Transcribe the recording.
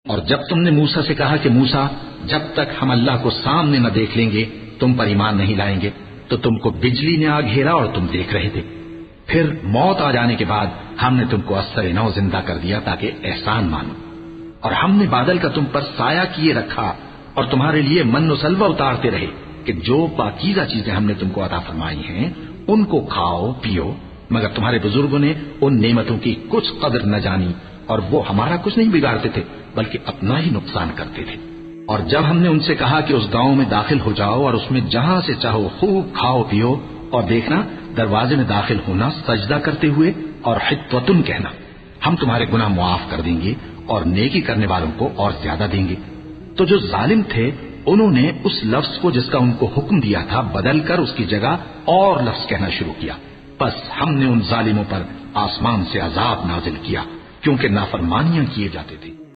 और जब तुमने मूसा से कहा कि मूसा, जब तक हम अल्लाह को सामने न देख लेंगे तुम पर ईमान नहीं लाएंगे, तो तुमको बिजली ने आ घेरा और तुम देख रहे थे। फिर मौत आ जाने के बाद हमने तुमको अस्सर नौ जिंदा कर दिया ताकि एहसान मानो। और हमने बादल का तुम पर साया किए रखा और तुम्हारे लिए मन सलवा उतारते रहे कि जो पाकीज़ा चीजें हमने तुमको अता फरमाई हैं उनको खाओ पियो, मगर तुम्हारे बुजुर्गों ने उन नेमतों की कुछ कदर न जानी और वो हमारा कुछ नहीं बिगाड़ते थे बल्कि अपना ही नुकसान करते थे। और जब हमने उनसे कहा कि उस गांव में दाखिल हो जाओ और उसमें जहां से चाहो खूब खाओ पियो, और देखना दरवाजे में दाखिल होना सजदा करते हुए और हित्वतुन कहना, हम तुम्हारे गुनाह मुआफ कर देंगे और नेकी करने वालों को और ज्यादा देंगे। तो जो जालिम थे उन्होंने उस लफ्ज को जिसका उनको हुक्म दिया था बदलकर उसकी जगह और लफ्ज कहना शुरू किया। बस हमने उन जालिमों पर आसमान से अजाब नाजिल किया क्योंकि नाफरमानियां किए जाते थे।